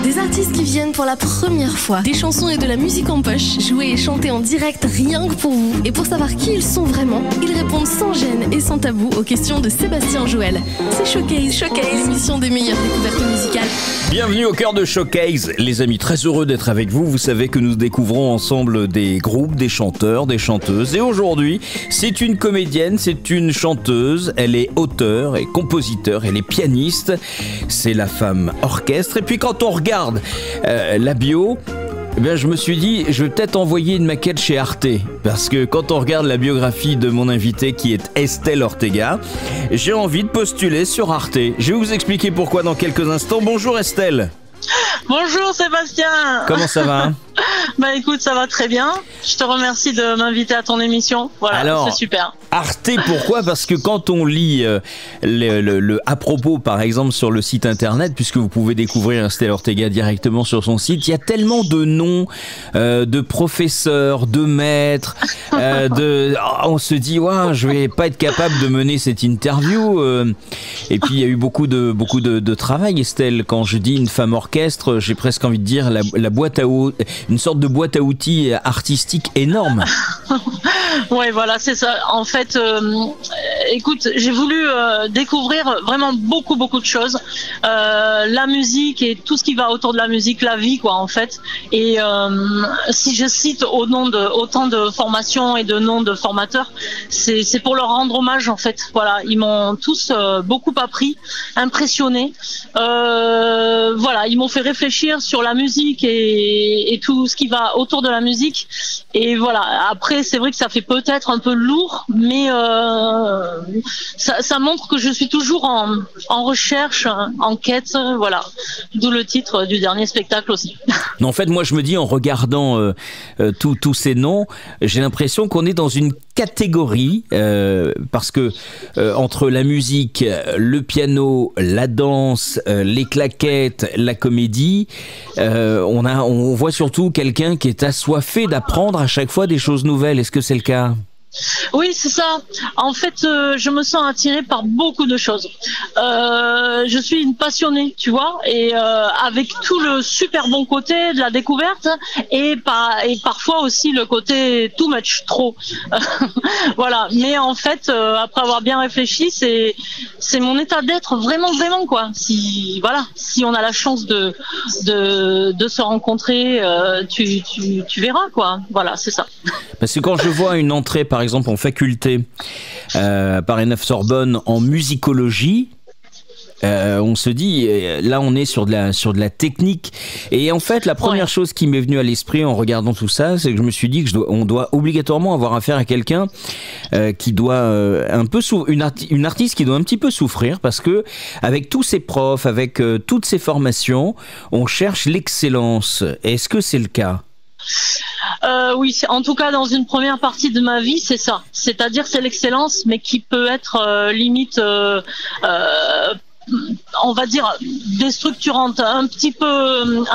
Des artistes qui viennent pour la première fois. Des chansons et de la musique en poche, jouées et chantées en direct rien que pour vous. Et pour savoir qui ils sont vraiment, ils répondent sans gêne et sans tabou aux questions de Sébastien Joël. C'est Showcase, l'émission des meilleures découvertes musicales. Bienvenue au cœur de Showcase. Les amis, très heureux d'être avec vous. Vous savez que nous découvrons ensemble des groupes, des chanteurs, des chanteuses. Et aujourd'hui, c'est une comédienne, c'est une chanteuse. Elle est auteure et compositeur, elle est pianiste. C'est la femme orchestre. Et puis quand on regarde la bio, eh bien, je me suis dit, je vais peut-être envoyer une maquette chez Arte. Parce que quand on regarde la biographie de mon invité qui est Estelle Ortega, j'ai envie de postuler sur Arte. Je vais vous expliquer pourquoi dans quelques instants. Bonjour Estelle. Bonjour Sébastien. Comment ça va ? Bah écoute, ça va très bien. Je te remercie de m'inviter à ton émission. Voilà, alors, c'est super. Arte, pourquoi ? Parce que quand on lit le à propos, par exemple, sur le site internet, puisque vous pouvez découvrir Estelle Ortega directement sur son site, il y a tellement de noms, de professeurs, de maîtres, on se dit, ouais, je vais pas être capable de mener cette interview. Et puis il y a eu beaucoup de travail, Estelle. Quand je dis une femme orchestre, j'ai presque envie de dire la boîte à outils, une sorte de boîte à outils artistique énorme. Ouais, voilà, c'est ça. En fait, écoute, j'ai voulu découvrir vraiment beaucoup de choses, la musique et tout ce qui va autour de la musique, la vie, quoi, en fait. Et si je cite autant de formations et de noms de formateurs, c'est pour leur rendre hommage, en fait. Voilà, ils m'ont tous beaucoup appris, impressionné. Voilà, ils m'ont fait réfléchir sur la musique et tout ce qui va autour de la musique. Et voilà, après, c'est vrai que ça fait peut-être un peu lourd, mais ça montre que je suis toujours en recherche, en quête, voilà. D'où le titre du dernier spectacle aussi. En fait, moi, je me dis, en regardant tous ces noms, j'ai l'impression qu'on est dans une catégorie, parce que entre la musique, le piano, la danse, les claquettes, la comédie, on voit surtout quelqu'un qui est assoiffé d'apprendre à chaque fois des choses nouvelles. Est-ce que c'est le cas ? Oui, c'est ça. En fait, je me sens attirée par beaucoup de choses. Je suis une passionnée, tu vois, et avec tout le super bon côté de la découverte et parfois aussi le côté too much, trop. Voilà. Mais en fait, après avoir bien réfléchi, c'est mon état d'être vraiment quoi. Si on a la chance de se rencontrer, tu verras quoi. Voilà, c'est ça. Parce que quand je vois une entrée, par exemple, en faculté, Paris 9 Sorbonne, en musicologie, on se dit, là on est sur de la technique. Et en fait, la première chose qui m'est venue à l'esprit en regardant tout ça, c'est que je me suis dit on doit obligatoirement avoir affaire à quelqu'un qui doit un peu une artiste qui doit un petit peu souffrir, parce que avec tous ces profs, avec toutes ces formations, on cherche l'excellence. Est-ce que c'est le cas ? Oui, en tout cas dans une première partie de ma vie, c'est ça. C'est-à-dire c'est l'excellence, mais qui peut être limite, on va dire déstructurante, un petit peu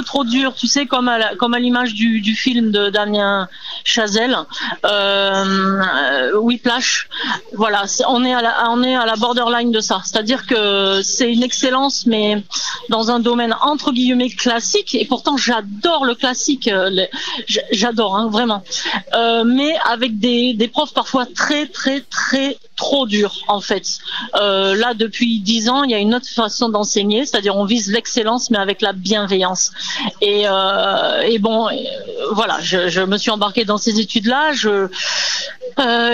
trop dure, tu sais, comme à l'image du film de Damien Chazelle, Whiplash. Voilà, on est à la borderline de ça. C'est-à-dire que c'est une excellence, mais dans un domaine entre guillemets classique. Et pourtant, j'adore le classique, j'adore, hein, vraiment. Mais avec des profs parfois très trop durs, en fait. Là, depuis 10 ans, il y a une autre façon d'enseigner, c'est-à-dire on vise l'excellence, mais avec la bienveillance. Et bon, voilà, je me suis embarquée dans ces études-là.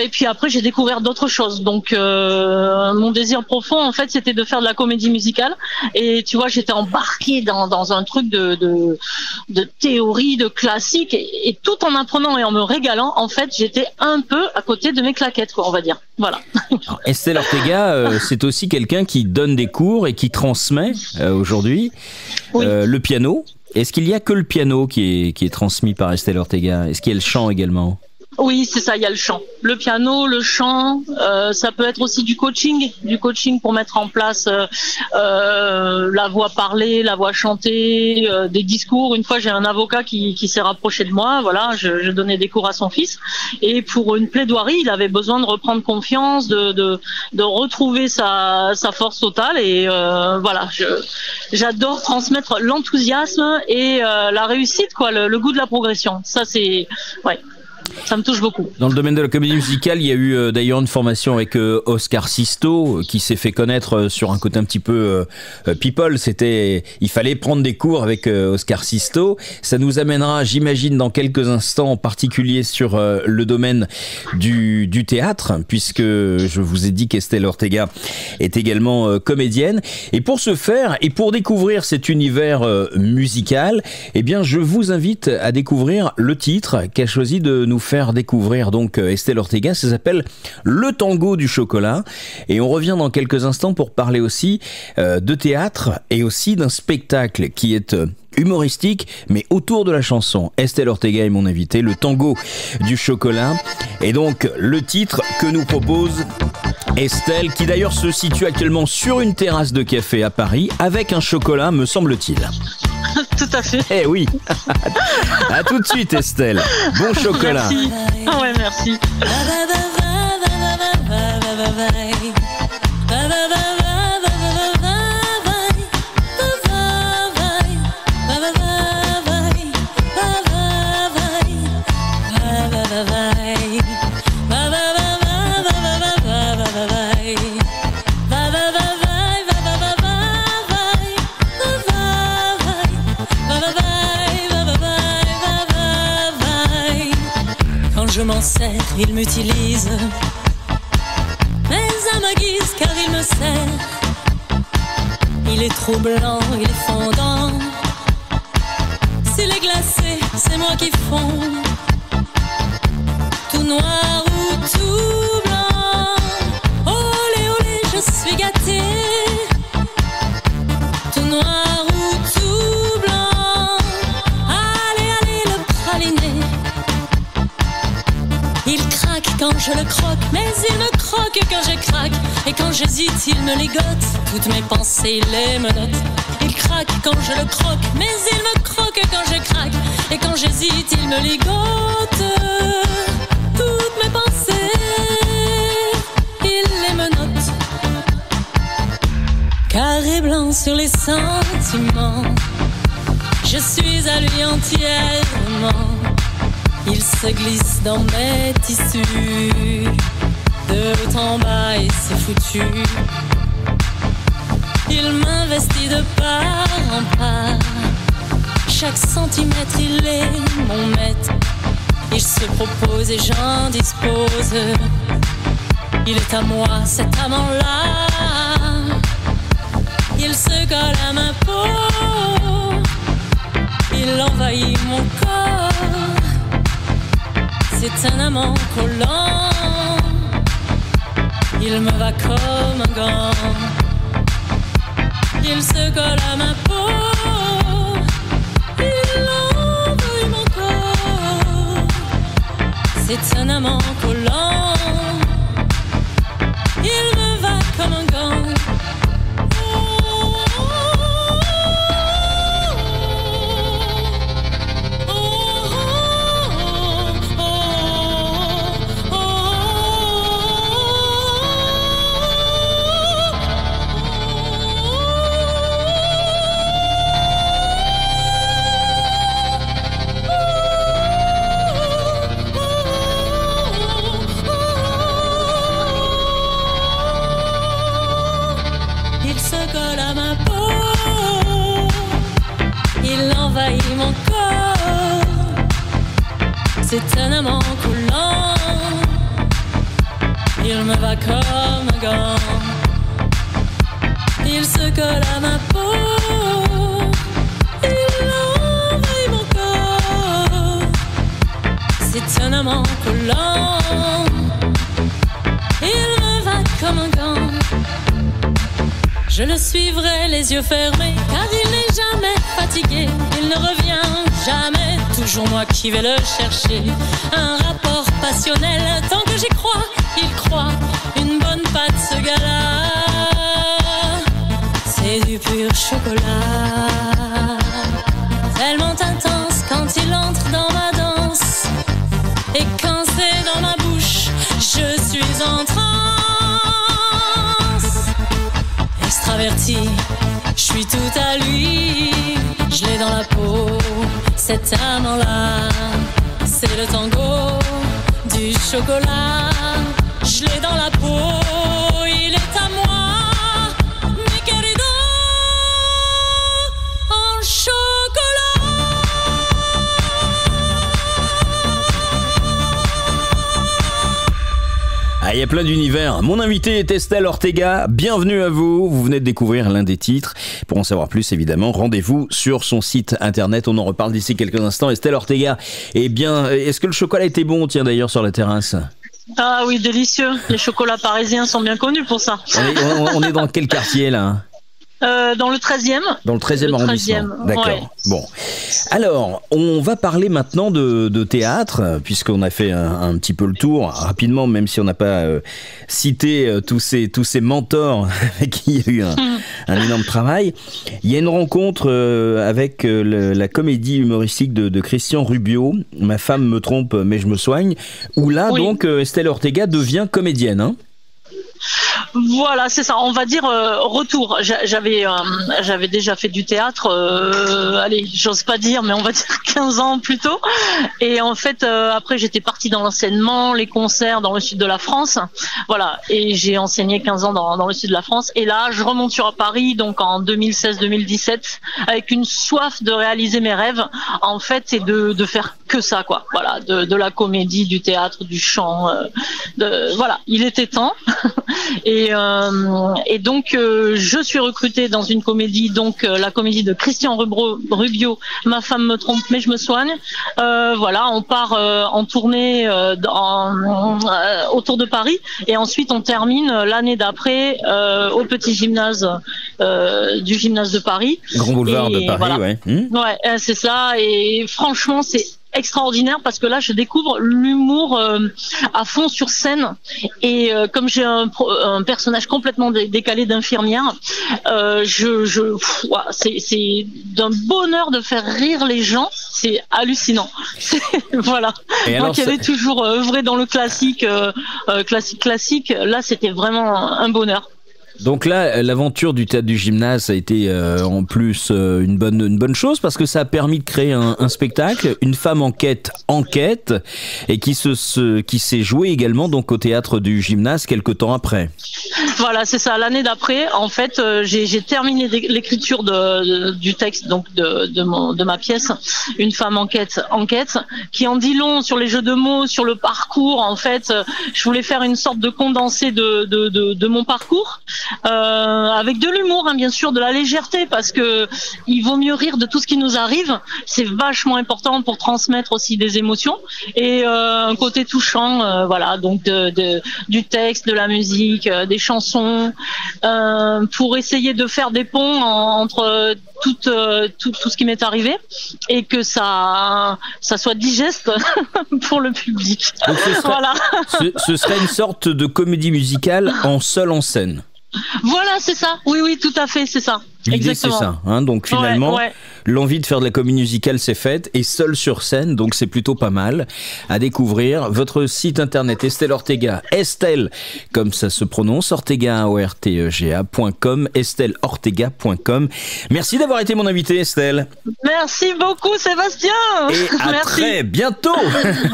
Et puis après, j'ai découvert d'autres choses. Donc, mon désir profond, en fait, c'était de faire de la comédie musicale. Et tu vois, j'étais embarquée dans un truc de théorie, de classique, et tout en apprenant et en me régalant, en fait, j'étais un peu à côté de mes claquettes, quoi, on va dire. Voilà. Alors, Estelle Ortega, c'est aussi quelqu'un qui donne des cours et qui transmet aujourd'hui. Oui. Le piano. Est-ce qu'il y a que le piano qui est transmis par Estelle Ortega ? Est-ce qu'il y a le chant également ? Oui, c'est ça, il y a le chant. Le piano, le chant, ça peut être aussi du coaching pour mettre en place la voix parlée, la voix chantée, des discours. Une fois, j'ai un avocat qui s'est rapproché de moi, voilà, je donnais des cours à son fils. Et pour une plaidoirie, il avait besoin de reprendre confiance, de retrouver sa force totale. Et voilà, j'adore transmettre l'enthousiasme et la réussite, quoi, le goût de la progression. Ça, c'est... Ouais. Ça me touche beaucoup. Dans le domaine de la comédie musicale, il y a eu d'ailleurs une formation avec Oscar Sisto qui s'est fait connaître sur un côté un petit peu people. Il fallait prendre des cours avec Oscar Sisto. Ça nous amènera, j'imagine, dans quelques instants, en particulier sur le domaine du théâtre, puisque je vous ai dit qu'Estelle Ortega est également comédienne. Et pour ce faire, et pour découvrir cet univers musical, eh bien, je vous invite à découvrir le titre qu'a choisi de nous faire découvrir donc Estelle Ortega. Ça s'appelle Le Tango du Chocolat, et on revient dans quelques instants pour parler aussi de théâtre et aussi d'un spectacle qui est humoristique mais autour de la chanson. Estelle Ortega est mon invitée, Le Tango du Chocolat, et donc le titre que nous propose Estelle, qui d'ailleurs se situe actuellement sur une terrasse de café à Paris avec un chocolat, me semble-t-il. Tout à fait. Eh oui. À tout de suite, Estelle. Bon chocolat. Merci. Ah ouais, merci. Je m'en sers, il m'utilise, mais à ma guise car il me sert. Il est troublant, il est fondant. S'il est glacé, c'est moi qui fonds. Tout noir ou tout blanc, olé olé, je suis gâté. Tout noir ou tout blanc, allez allez le praliné. Il craque quand je le croque, mais il me croque quand je craque. Et quand j'hésite, il me ligote, toutes mes pensées, il les menotte. Il craque quand je le croque, mais il me croque quand je craque. Et quand j'hésite, il me ligote, toutes mes pensées, il les menotte. Carré blanc sur les sentiments, je suis à lui entièrement. Il se glisse dans mes tissus, de haut en bas et c'est foutu. Il m'investit de part en part, chaque centimètre il est mon maître. Il se propose et j'en dispose, il est à moi cet amant-là. Il se colle à ma peau, il envahit mon corps. C'est un amant collant, il me va comme un gant. Il se colle à ma peau, il envahit mon corps. C'est un amant collant, il me va comme un gant. C'est un amant collant, il me va comme un gant. Il se colle à ma peau, il envahit mon corps. C'est un amant collant, il me va comme un gant. Je le suivrai les yeux fermés, car il n'est jamais fatigué. Il ne revient jamais tout toujours moi qui vais le chercher. Un rapport passionnel, tant que j'y crois, il croit. Une bonne pâte, ce gars-là, c'est du pur chocolat. Tellement intense quand il entre dans ma danse. Et quand c'est dans ma bouche, je suis en transe. Extraverti, je suis tout à lui. Je l'ai dans la peau, cet amant-là. C'est le tango du chocolat. Je l'ai dans la peau, il est à moi. Mi querido, en chocolat. Ah, il y a plein d'univers. Mon invité est Estelle Ortega. Bienvenue à vous. Vous venez de découvrir l'un des titres. Pour en savoir plus, évidemment, rendez-vous sur son site internet. On en reparle d'ici quelques instants. Estelle Ortega, eh bien, est-ce que le chocolat était bon, tiens, d'ailleurs, sur la terrasse? Ah oui, délicieux. Les chocolats parisiens sont bien connus pour ça. On est dans quel quartier, là? Dans le 13e. Dans le 13e arrondissement. D'accord. Ouais. Bon. Alors, on va parler maintenant de théâtre, puisqu'on a fait un petit peu le tour rapidement, même si on n'a pas cité tous ces mentors avec qui il y a eu un énorme travail. Il y a une rencontre avec la comédie humoristique de Christian Rubio, Ma femme me trompe mais je me soigne, où là, oui. Donc, Estelle Ortega devient comédienne, hein. Voilà, c'est ça. On va dire retour. J'avais déjà fait du théâtre. Allez, j'ose pas dire, mais on va dire 15 ans plus tôt. Et en fait, après, j'étais partie dans l'enseignement, les concerts dans le sud de la France. Voilà. Et j'ai enseigné 15 ans dans le sud de la France. Et là, je remonte sur Paris, donc en 2016-2017, avec une soif de réaliser mes rêves. En fait, et de faire que ça, quoi. Voilà, de la comédie, du théâtre, du chant. Voilà, il était temps. Et donc je suis recrutée dans une comédie, donc la comédie de Christian Rubio, Ma femme me trompe mais je me soigne. Voilà, on part en tournée autour de Paris et ensuite on termine l'année d'après au petit gymnase du gymnase de Paris. Grand boulevard de Paris, voilà. Ouais. Ouais, c'est ça. Et franchement, c'est extraordinaire parce que là je découvre l'humour à fond sur scène et comme j'ai un personnage complètement décalé d'infirmière, c'est d'un bonheur de faire rire les gens, c'est hallucinant. Voilà. Et moi qui avais toujours œuvré dans le classique, là c'était vraiment un bonheur. Donc là, l'aventure du théâtre du gymnase a été en plus une bonne chose parce que ça a permis de créer un spectacle, Une femme en quête, et qui s'est joué également donc au théâtre du gymnase quelques temps après. Voilà, c'est ça. L'année d'après, en fait, j'ai terminé l'écriture du texte, donc de ma pièce, Une femme en quête, qui en dit long sur les jeux de mots, sur le parcours. En fait, je voulais faire une sorte de condensé de mon parcours. Avec de l'humour, hein, bien sûr, de la légèreté, parce que il vaut mieux rire de tout ce qui nous arrive. C'est vachement important pour transmettre aussi des émotions et un côté touchant, voilà. Donc du texte, de la musique, des chansons, pour essayer de faire des ponts entre tout ce qui m'est arrivé et que ça soit digeste pour le public. Donc ce serait une sorte de comédie musicale seule en scène. Voilà, c'est ça. Oui, tout à fait, c'est ça. L'idée, c'est ça. Hein, donc finalement, l'envie de faire de la comédie musicale s'est faite et seule sur scène, donc c'est plutôt pas mal à découvrir. Votre site internet Estelle Ortega, Estelle, comme ça se prononce, Ortega, ortega.com, estelleortega.com. Merci d'avoir été mon invité, Estelle. Merci beaucoup, Sébastien. Et à très bientôt.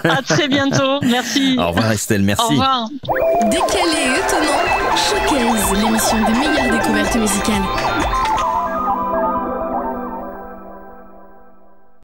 À très bientôt. Merci. Au revoir, Estelle. Merci. Au revoir. Décalé, étonnant, Showcase, l'émission des meilleures découvertes musicales.